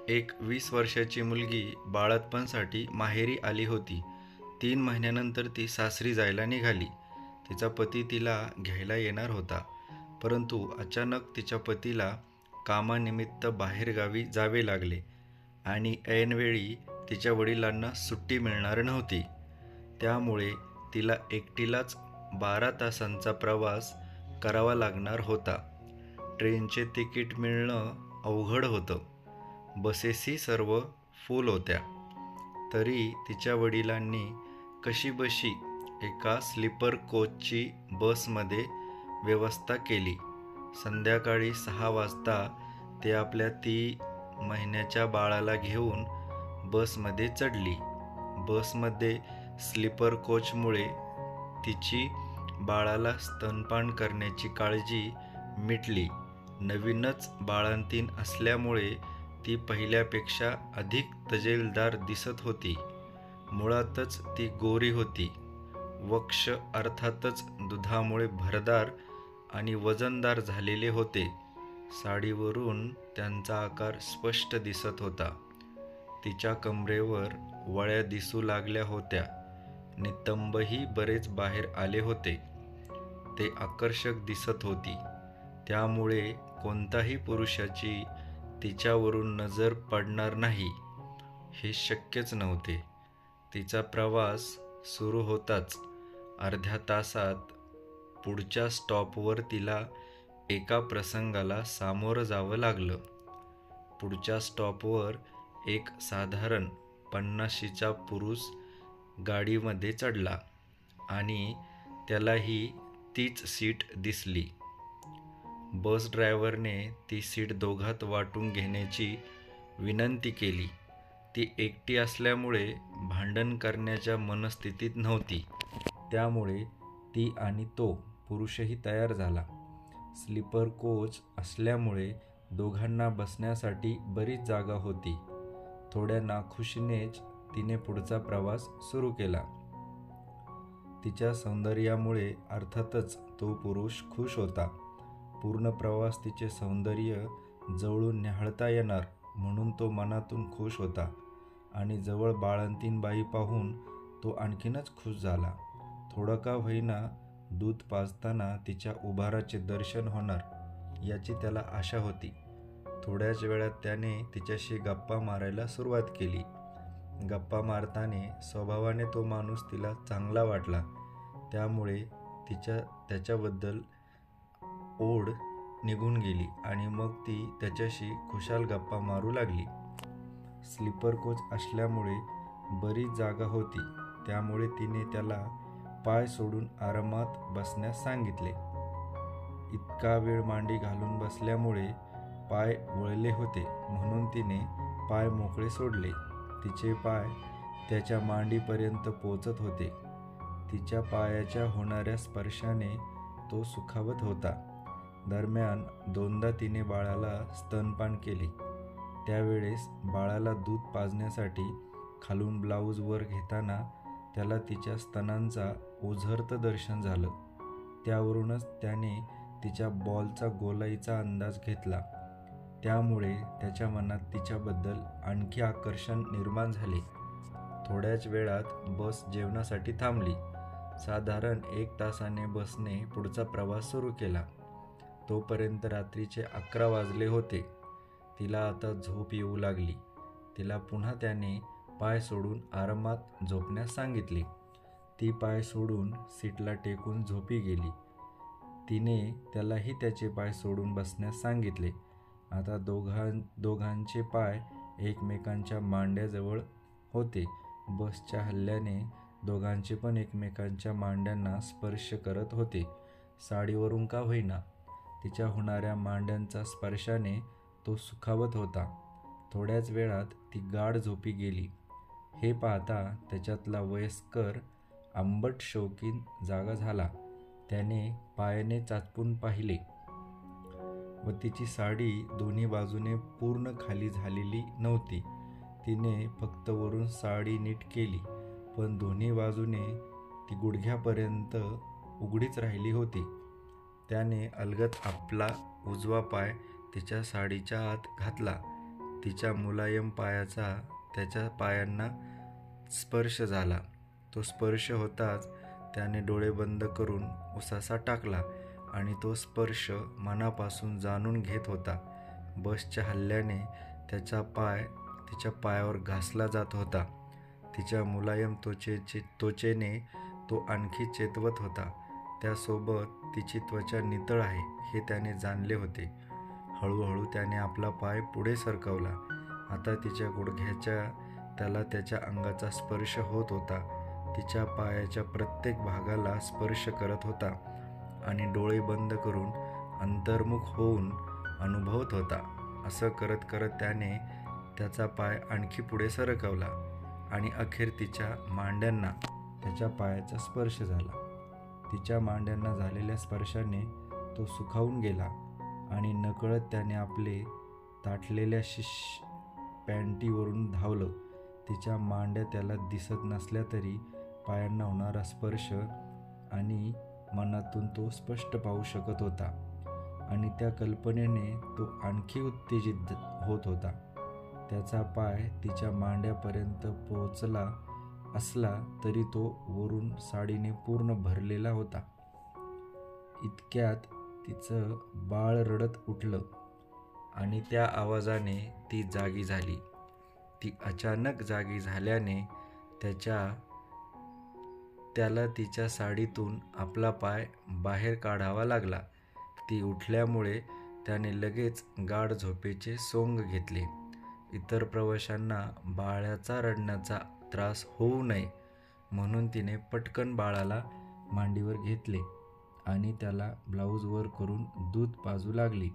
एक 20 वर्षाची मुलगी बाळंतपणासाठी माहेरी आली होती. 3 महिन्यानंतर ती सासरी जायला निघाली. तिचा पती तिला घ्यायला येणार होता, परंतु अचानक तिच्या पतीला कामानिमित्त बाहेरगावी जावे लागले आणि ऐनवेळी तिच्या वडिलांना सुट्टी मिळणार नव्हती. त्यामुळे तिला एकटीलाच 12 तासांचा प्रवास करावा लागणार होता. ट्रेनचे तिकीट मिळणं अवघड होतं. बसेसही सर्व फुल होत्या. तरी तिच्या वडिलांनी कशीबशी एका स्लीपर कोचची बसमध्ये व्यवस्था केली. संध्याकाळी 6 वाजता ते आपल्या 3 महिन्याच्या बाळाला घेऊन बसमध्ये चढली. बसमध्ये स्लीपर कोचमुळे तिची बाळाला स्तनपान करण्याची काळजी मिटली. नवीनच बाळंतीण असल्यामुळे ती पहिल्यापेक्षा अधिक तजेलदार दिसत होती. मुळातच ती गोरी होती. वक्ष अर्थातच दुधामुळे भरदार आणि वजनदार झालेले होते. साडीवरून त्यांचा आकार स्पष्ट दिसत होता. तिच्या कमरेवर वळ्या दिसू लागल्या होत्या. नितंबही बरेच बाहेर आले होते. ते आकर्षक दिसत होती. त्यामुळे कोणताही पुरुषाची तिच्यावरून नजर पडणार नाही हे शक्यच नव्हते. तिचा प्रवास सुरू होताच अर्ध्या तासात पुढच्या स्टॉपवर तिला एका प्रसंगाला सामोरं जावं लागलं. पुढच्या स्टॉपवर एक साधारण 50शीचा पुरुष गाडीमध्ये चढला आणि त्यालाही तीच सीट दिसली. बस ड्रायव्हरने ती सीट दोघात वाटून घेण्याची विनंती केली. ती एकटी असल्यामुळे भांडण करण्याच्या मनस्थितीत नव्हती. त्यामुळे ती आणि तो पुरुषही तयार झाला. स्लीपर कोच असल्यामुळे दोघांना बसण्यासाठी बरीच जागा होती. थोड्या नाखुशीनेच तिने पुढचा प्रवास सुरू केला. तिच्या सौंदर्यामुळे अर्थातच तो पुरुष खुश होता. पूर्ण प्रवास तिचे सौंदर्य जवळून न्याहाळता येणार म्हणून तो मनातून खुश होता आणि जवळ बाळंतीण बाई पाहून तो आणखीनच खुश झाला. थोडं का होईना दूध पाजताना तिच्या उभाराचे दर्शन होणार याची त्याला आशा होती. थोड्याच वेळात त्याने तिच्याशी गप्पा मारायला सुरुवात केली. गप्पा स्वभावाने तो माणूस तिला चांगला वाटला. त्यामुळे त्याच्याबद्दल ओढ निघून गेली आणि मग ती त्याच्याशी खुशाल गप्पा मारू लागली. स्लीपर कोच असल्यामुळे बरीच जागा होती. त्यामुळे तिने त्याला पाय सोडून आरामात बसण्यास सांगितले. इतका वेळ मांडी घालून बसल्यामुळे पाय वळले होते म्हणून तिने पाय मोकळे सोडले. तिचे पाय त्याच्या मांडीपर्यंत पोचत होते. तिच्या पायाच्या होणाऱ्या स्पर्शाने तो सुखावत होता. दरम्यान 2दा तिने बाळाला स्तनपान केले. त्यावेळेस बाळाला दूध पाजण्यासाठी खालून ब्लाऊज वर घेताना त्याला तिच्या स्तनांचा ओझरत दर्शन झालं. त्यावरूनच त्याने तिच्या बॉलचा गोलाईचा अंदाज घेतला. त्यामुळे त्याच्या मनात तिच्याबद्दल आणखी आकर्षण निर्माण झाले. थोड्याच वेळात बस जेवणासाठी थांबली. साधारण 1 तासाने बसने पुढचा प्रवास सुरू केला. तोपर्यंत रात्रीचे 11 वाजले होते. तिला आता झोप येऊ लागली. तिला पुन्हा त्याने पाय सोडून आरामात झोपण्यास सांगितले. ती पाय सोडून सीटला टेकून झोपी गेली. तिने त्यालाही त्याचे पाय सोडून बसण्यास सांगितले. आता दोघांचे पाय एकमेकांच्या मांड्याजवळ होते. बसच्या हल्ल्याने दोघांचे पण एकमेकांच्या मांड्यांना स्पर्श करत होते. साडीवरून का होईना तिच्या होणाऱ्या मांड्यांचा स्पर्शाने तो सुखावत होता. थोड्याच वेळात ती गाढ झोपी गेली. हे पाहता त्याच्यातला वयस्कर आंबट शौकीन जागा झाला. त्याने पायाने चाचपून पाहिले व तिची साडी दोन्ही बाजूने पूर्ण खाली झालेली नव्हती. तिने फक्त वरून साडी नीट केली, पण दोन्ही बाजूने ती गुडघ्यापर्यंत उघडीच राहिली होती. त्याने अलगद आपला उजवा पाय तिच्या साडीच्या आत घातला. तिच्या मुलायम पायाचा त्याच्या पायांना स्पर्श झाला. तो स्पर्श होताच त्याने डोळे बंद करून उसासा टाकला आणि तो स्पर्श मनापासून जाणून घेत होता. बसच्या हल्ल्याने त्याचा पाय तिच्या पायावर घासला जात होता. तिच्या मुलायम त्वचेने तो आणखी चेतवत होता. त्यासोबत तिची त्वचा नितळ आहे हे त्याने जाणले होते. हळूहळू त्याने आपला पाय पुढे सरकवला. आता तिच्या गुडघ्याच्या त्याला त्याच्या अंगाचा स्पर्श होत होता. तिच्या पायाच्या प्रत्येक भागाला स्पर्श करत होता आणि डोळे बंद करून अंतर्मुख होऊन अनुभवत होता. असं करत करत त्याने त्याचा पाय आणखी पुढे सरकवला आणि अखेर तिच्या मांड्यांना त्याच्या पायाचा स्पर्श झाला. तिच्या मांड्यांना झालेल्या स्पर्शाने तो सुखावून गेला आणि नकळत त्याने आपले ताठलेल्या पॅन्टीवरून धावलं. तिच्या मांड्या त्याला दिसत नसल्या तरी पायांना होणारा स्पर्श आणि मनातून तो स्पष्ट पाहू शकत होता आणि त्या कल्पनेने तो आणखी उत्तेजित होत होता. त्याचा पाय तिच्या मांड्यापर्यंत पोहोचला असला तरी तो वरून साडीने पूर्ण भरलेला होता. इतक्यात तिचं बाळ रडत उठलं आणि त्या आवाजाने ती जागी झाली. ती अचानक जागी झाल्याने त्याला तिच्या साडीतून आपला पाय बाहेर काढावा लागला. ती उठल्यामुळे त्याने लगेच गाढ झोपेचे सोंग घेतले. इतर प्रवाशांना बाळाचा रडण्याचा त्रास होऊ नये म्हणून तिने पटकन बाळाला मांडीवर घेतले आणि त्याला ब्लाऊज वर करून दूध पाजू लागली.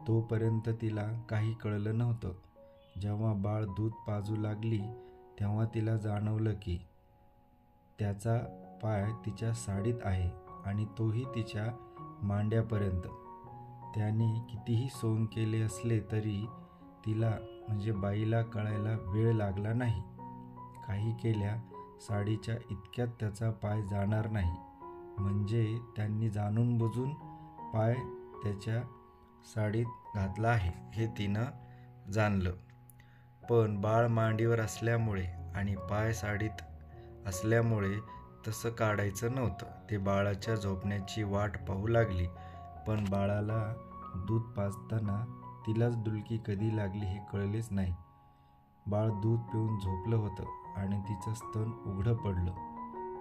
तोपर्यंत तिला काही कळलं नव्हतं. जेव्हा बाळ दूध पाजू लागली तेव्हा तिला जाणवलं की त्याचा पाय तिच्या साडीत आहे आणि तोही तिच्या मांड्यापर्यंत. त्याने कितीही सोंग केले असले तरी तिला म्हणजे बाईला कळायला वेळ लागला नाही. काही केल्या साडीच्या इतक्यात त्याचा पाय जाणार नाही म्हणजे त्यांनी जाणून बुजून पाय त्याच्या साडीत घातला आहे हे तिनं जाणलं. पण बाळ मांडीवर असल्यामुळे आणि पाय साडीत असल्यामुळे तसं काढायचं नव्हतं. ते बाळाच्या झोपण्याची वाट पाहू लागली. पण बाळाला दूध पाजताना तिलाच डुलकी कधी लागली हे कळलेच नाही. बाळ दूध पिऊन झोपलं होतं आणि तिचं स्तन उघडं पडलं.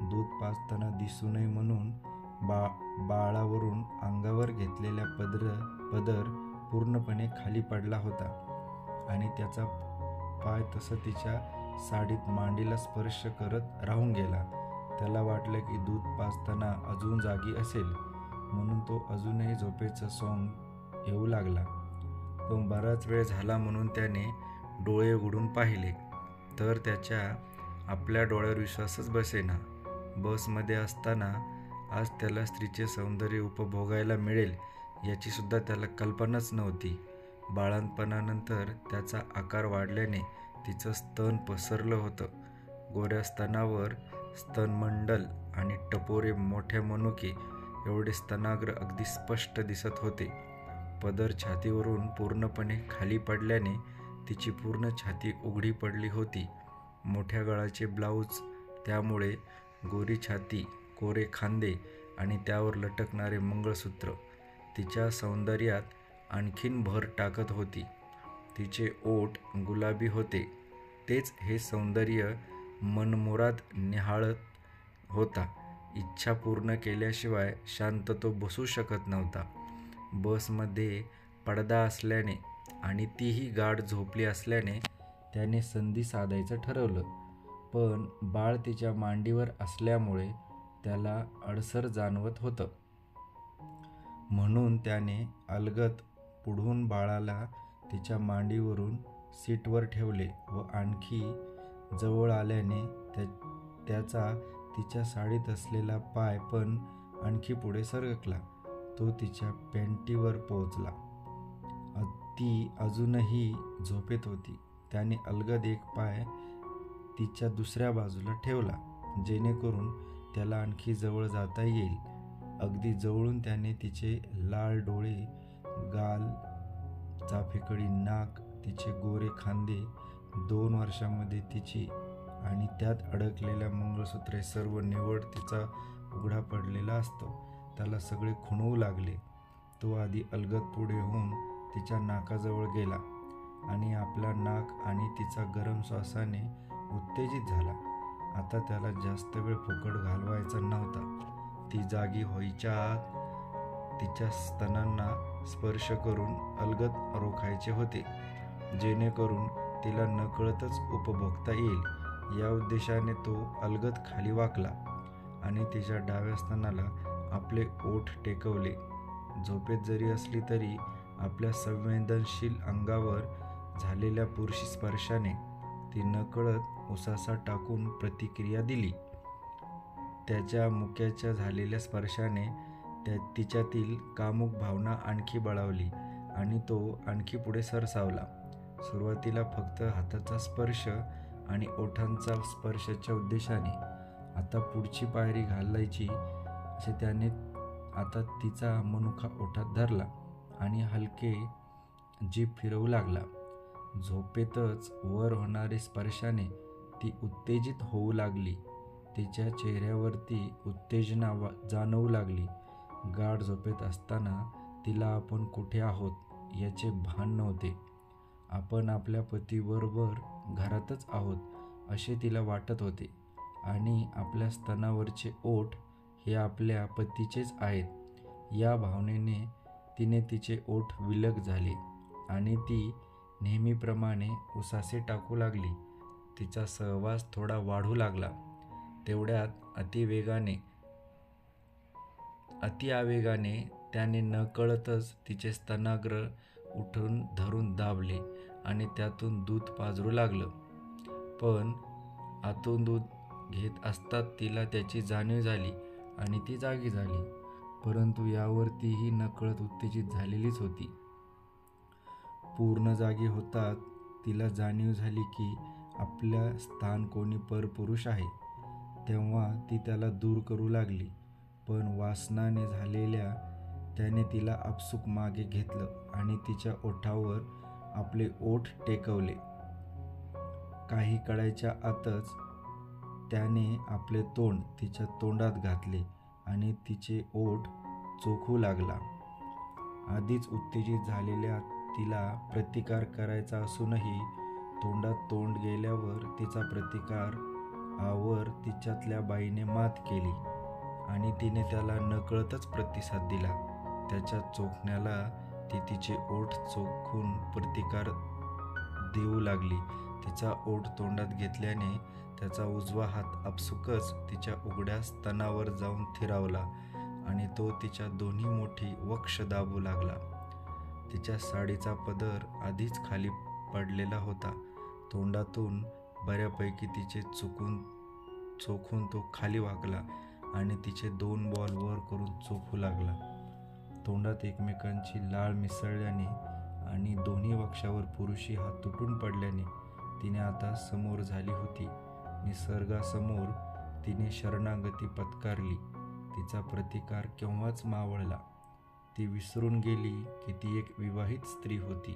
दूध पाजताना दिसू नये म्हणून बाळावरून अंगावर घेतलेला पदर पूर्णपणे खाली पडला होता आणि त्याचा पाय तसं तिच्या साडीत मांडीला स्पर्श करत राहून गेला. त्याला वाटलं की दूध पाजताना अजून जागी असेल म्हणून तो अजूनही झोपेचं सोंग येऊ लागला. पण बराच वेळ झाला म्हणून त्याने डोळे उघडून पाहिले तर त्याच्या आपल्या डोळ्यावर विश्वासच बसेना. बसमध्ये असताना आज त्याला स्त्रीचे सौंदर्य उपभोगायला मिळेल याची सुद्धा त्याला कल्पनाच नव्हती. बाळंतपणानंतर त्याचा आकार वाढल्याने तिचं स्तन पसरलं होतं. गोऱ्या स्तनावर स्तनमंडल आणि टपोरे मोठ्या मनुके एवढे स्तनाग्र अगदी स्पष्ट दिसत होते. पदर छातीवरून पूर्णपणे खाली पडल्याने तिची पूर्ण छाती उघडी पडली होती. मोठ्या गळाचे ब्लाऊज त्यामुळे गोरी छाती, कोरे खांदे आणि त्यावर लटकणारे मंगळसूत्र तिच्या सौंदर्यात आणखीन भर टाकत होती. तिचे ओठ गुलाबी होते. तेच हे सौंदर्य मनमुराद निहाळत होता. इच्छा पूर्ण केल्याशिवाय शांत तो बसू शकत नव्हता. बसमध्ये पडदा असल्याने आणि तीही गाढ झोपली असल्याने त्याने संधी साधायचं ठरवलं. पण बाळ तिच्या मांडीवर असल्यामुळे त्याला अडसर जाणवत होतं. म्हणून त्याने अलगद पुढून बाळाला तिच्या मांडीवरून सीटवर ठेवले व आणखी जवळ आल्याने त्याचा तिच्या साडीत असलेला पाय पण आणखी पुढे सरकला. तो तिच्या पॅन्टीवर पोहोचला. ती अजूनही झोपेत होती. त्याने अलगद एक पाय तिच्या दुसऱ्या बाजूला ठेवला जेणेकरून त्याला आणखी जवळ जाता येईल. अगदी जवळून त्याने तिचे लाल डोळे, गाल चाफेकळी नाक, तिचे गोरे खांदे, 2 वर्षांमध्ये तिची आणि त्यात अडकलेल्या मंगळसूत्रे सर्व निव्वळ तिचा उघडा पडलेला असतो. त्याला सगळे खुणवू लागले. तो आधी अलगद पुढे होऊन तिच्या नाकाजवळ गेला आणि आपला नाक आणि तिचा गरम श्वासाने उत्तेजित झाला. आता त्याला जास्त वेळ फुकट घालवायचा नव्हता. ती जागी व्हायच्या आत तिच्या स्तनांना स्पर्श करून अलगद रोखायचे होते, जेणेकरून तिला नकळतच उपभोगता येईल. या उद्देशाने तो अलगद खाली वाकला आणि तिच्या डाव्या स्तनाला आपले ओठ टेकवले. झोपेत जरी असली तरी आपल्या संवेदनशील अंगावर झालेल्या पुरुषी स्पर्शाने ती नकळत उसासा टाकून प्रतिक्रिया दिली. त्याच्या मुक्याच्या झालेल्या स्पर्शाने तिच्यातील कामुक भावना आणखी बळावली आणि तो आणखी पुढे सरसावला. सुरुवातीला फक्त हाताचा स्पर्श आणि ओठांचा स्पर्शाच्या उद्देशाने, आता पुढची पायरी घालायची असे त्याने आता तिचा मनुका ओठात धरला आणि हलके जीभ फिरवू लागला. झोपेतच वर होणारे स्पर्शाने ती उत्तेजित होऊ लागली. तिच्या चेहऱ्यावरती उत्तेजना जाणवू लागली. गाढ झोपेत असताना तिला आपण कुठे आहोत याचे भान नव्हते. आपण आपल्या पतीबरोबर घरातच आहोत असे तिला वाटत होते आणि आपल्या स्तनावरचे ओठ हे आपल्या पतीचेच आहेत. या भावनेने तिने तिचे ओठ विलग झाले आणि ती नेहमीप्रमाणे उसासे टाकू लागली. तिचा सहवास थोडा वाढू लागला. तेवढ्यात अति आवेगाने त्याने नकळतच तिचे स्तनाग्र उठून धरून दाबले आणि त्यातून दूध पाझरू लागलं. पण आतून दूध घेत असताच तिला त्याची जाणीव झाली आणि ती जागी झाली. परंतु यावर तीही नकळत उत्तेजित झालेलीच होती. पूर्ण जागी होताच तिला जाणीव झाली की आपल्या स्थान कोणी परपुरुष आहे. तेव्हा ती त्याला दूर करू लागली, पण वासनाने झालेल्या त्याने तिला आपसूक मागे घेतलं आणि तिच्या ओठावर आपले ओठ टेकवले. काही काळाच्या आतच त्याने आपले तोंड तिच्या तोंडात घातले आणि तिचे ओठ चोखू लागला. आधीच उत्तेजित झालेल्या तिला प्रतिकार करायचा असूनही तोंडात तोंड गेल्यावर तिचा प्रतिकारावर तिच्यातल्या बाईने मात केली आणि तिने त्याला नकळतच प्रतिसाद दिला. त्याच्या चोखण्याला ती तिचे ओठ चोखून प्रतिकार देऊ लागली. तिचा ओठ तोंडात घेतल्याने त्याचा उजवा हात आपसुकच तिच्या उघड्या स्तनावर जाऊन थिरावला आणि तो तिच्या दोन्ही मोठी वक्ष दाबू लागला. तिच्या साडीचा पदर आधीच खाली पडलेला होता. तोंडातून बऱ्यापैकी तिचे चोखून तो खाली वाकला आणि तिचे 2 बॉल वर करून चोखू लागला. तोंडात एकमेकांची लाळ मिसळल्याने आणि दोन्ही वक्षावर पुरुषी हात तुटून पडल्याने तिने आता समोर झाली होती. निसर्गासमोर तिने शरणागती पत्करली. तिचा प्रतिकार केव्हाच मावळला. ती विसरून गेली की ती एक विवाहित स्त्री होती,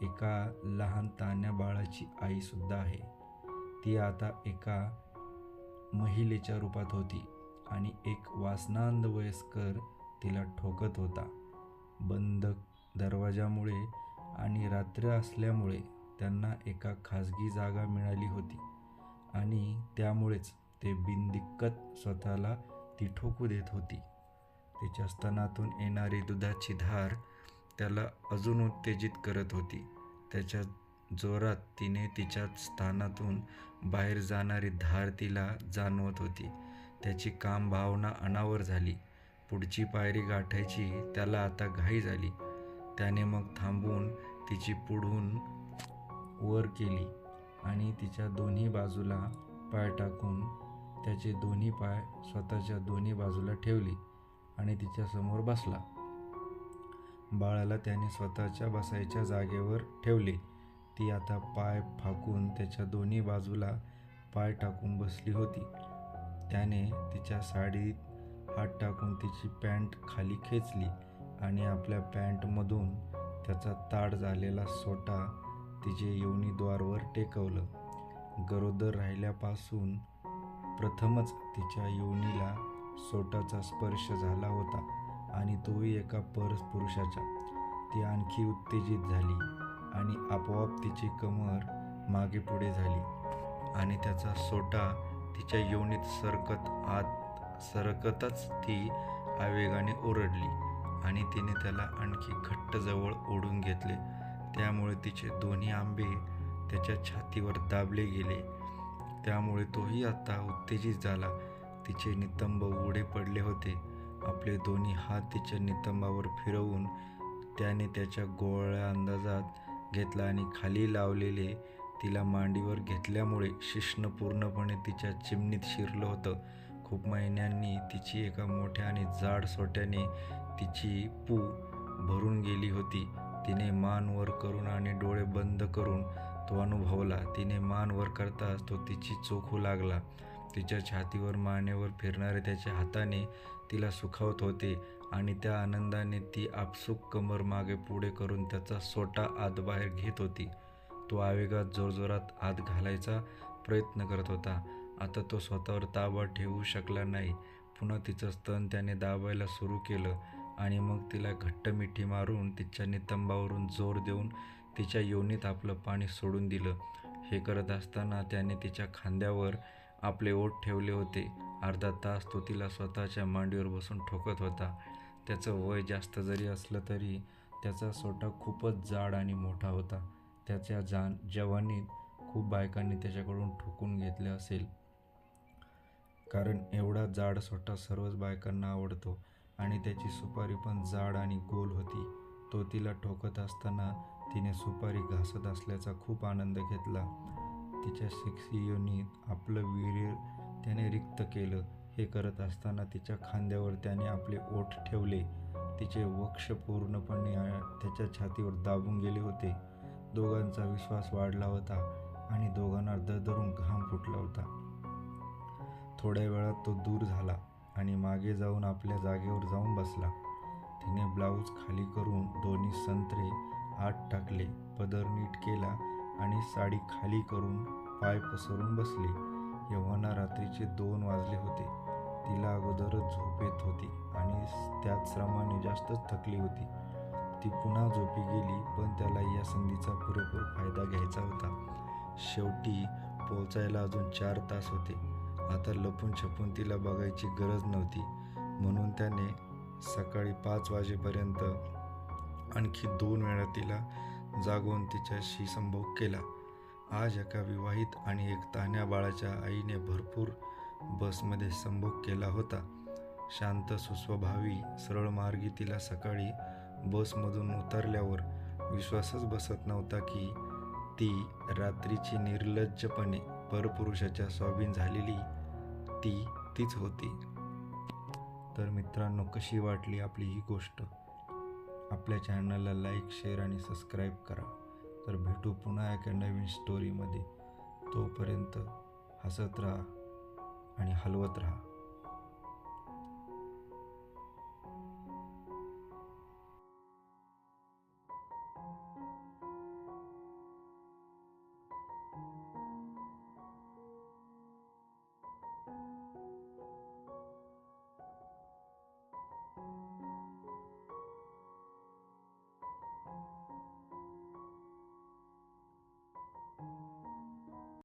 एका लहान तान्ह्या बाळाची आई सुद्धा आहे. ती आता एका महिलेच्या रूपात होती आणि एक वासनांध वयस्कर तिला ठोकत होता. बंद दरवाजामुळे आणि रात्र असल्यामुळे त्यांना एका खाजगी जागा मिळाली होती आणि त्यामुळेच ते बिनदिक्कत स्वतःला ती ठोकू देत होती. तिच्या स्तनातून येणारी दुधाची धार त्याला अजून उत्तेजित करत होती. त्याच्या जोरात तिने तिच्या स्थानातून बाहेर जाणारी धार तिला जाणवत होती. त्याची काम भावना अनावर झाली. पुढची पायरी गाठायची त्याला आता घाई झाली. त्याने मग थांबून तिची पुढून वर केली आणि तिच्या दोन्ही बाजूला पाय टाकून त्याचे दोन्ही पाय स्वतःच्या दोन्ही बाजूला ठेवली आणि तिच्या समोर बसला. बाळाला त्याने स्वतःच्या बसायच्या जागेवर ठेवले. ती आता पाय फाकून त्याच्या दोन्ही बाजूला पाय टाकून बसली होती. त्याने तिच्या साडीत हात टाकून तिची पॅन्ट खाली खेचली आणि आपल्या पॅन्टमधून त्याचा ताड झालेला सोटा तिचे योनीद्वारवर टेकवलं. गरोदर राहिल्यापासून प्रथमच तिच्या योनीला सोटाचा स्पर्श झाला होता आणि तोही एका परपुरुषाचा. ती आणखी उत्तेजित झाली आणि आपोआप तिची कमर मागे पुढे झाली आणि त्याचा सोटा तिच्या योनीत सरकतच ती आवेगाने ओरडली आणि तिने त्याला आणखी घट्ट जवळ ओढून घेतले. त्यामुळे तिचे दोन्ही आंबे त्याच्या छातीवर दाबले गेले. त्यामुळे तोही आता उत्तेजित झाला. तिचे नितंब उघडे पडले होते. आपले दोन्ही हात तिच्या नितंबावर फिरवून त्याने त्याच्या गोळ्या अंदाजात घेतला आणि खाली लावलेले तिला मांडीवर घेतल्यामुळे शिश्न पूर्णपणे तिच्या चिमणीत शिरलं होतं. खूप महिन्यांनी तिची एका मोठ्या आणि जाड सोट्याने तिची पू भरून गेली होती. तिने मान वर करून आणि डोळे बंद करून तो अनुभवला. तिने मान वर करताच तो तिची चोखू लागला. तिच्या छातीवर मानेवर फिरणारे त्याच्या हाताने तिला सुखावत होते आणि त्या आनंदाने ती आपसूक कमर मागे पुढे करून त्याचा सोटा आत बाहेर घेत होती. तो आवेगात जोरजोरात आत घालायचा प्रयत्न करत होता. आता तो स्वतःवर ताबा ठेवू शकला नाही. पुन्हा तिचं स्तन त्याने दाबायला सुरू केलं आणि मग तिला घट्ट मिठी मारून तिच्या नितंबावरून जोर देऊन तिच्या योनीत आपलं पाणी सोडून दिलं. हे करत असताना त्याने तिच्या खांद्यावर आपले ओठ ठेवले होते. अर्धा तास तो तिला स्वतःच्या मांडीवर बसून ठोकत होता. त्याचं वय जास्त जरी असलं तरी त्याचा सोटा खूपच जाड आणि मोठा होता. त्याच्या जवानीत खूप बायकांनी त्याच्याकडून ठोकून घेतले असेल, कारण एवढा जाड सोटा सर्वच बायकांना आवडतो आणि त्याची सुपारी पण जाड आणि गोल होती. तो तिला ठोकत असताना तिने सुपारी घासत असल्याचा खूप आनंद घेतला. तिच्या सेक्सी योनीत आपलं वीर्य त्याने रिक्त केलं. हे करत असताना तिच्या खांद्यावर त्याने आपले ओठ ठेवले. तिचे वक्ष पूर्णपणे त्याच्या छातीवर दाबून गेले होते. दोघांचा विश्वास वाढला होता आणि दोघांना दरदरून घाम फुटला होता. थोड्या वेळात तो दूर झाला आणि मागे जाऊन आपल्या जागेवर जाऊन बसला. तिने ब्लाऊज खाली करून दोन्ही संत्रे आत टाकले, पदर नीट केला आणि साडी खाली करून पाय पसरून बसली. एव्हाना रात्रीचे 2 वाजले होते. तिला अगोदरच झोप येत होती आणि त्याच श्रमाने जास्तच थकली होती. ती पुन्हा झोपी गेली, पण त्याला या संधीचा पुरेपूर फायदा घ्यायचा होता. शेवटी पोहोचायला अजून 4 तास होते. आता लपून छपून तिला बघायची गरज नव्हती. म्हणून त्याने सकाळी 5 वाजेपर्यंत आणखी 2 वेळा तिला जागवून तिच्याशी संभोग केला. आज एका विवाहित आणि एक तान्ह्या बाळाच्या आईने भरपूर बसमध्ये संभोग केला होता. शांत, सुस्वभावी, सरळ मार्गी तिला सकाळी बसमधून उतरल्यावर विश्वासच बसत नव्हता की ती रात्रीची निर्लज्जपणे परपुरुषाच्या स्वाधीन झालेली तीच होती. तर मित्रांनो, कशी वाटली आपली ही गोष्ट? आपल्या चॅनलला लाईक, शेअर आणि सबस्क्राईब करा. तर भेटू पुन्हा एका नवीन स्टोरीमध्ये. तोपर्यंत हसत राहा आणि हलवत राहा.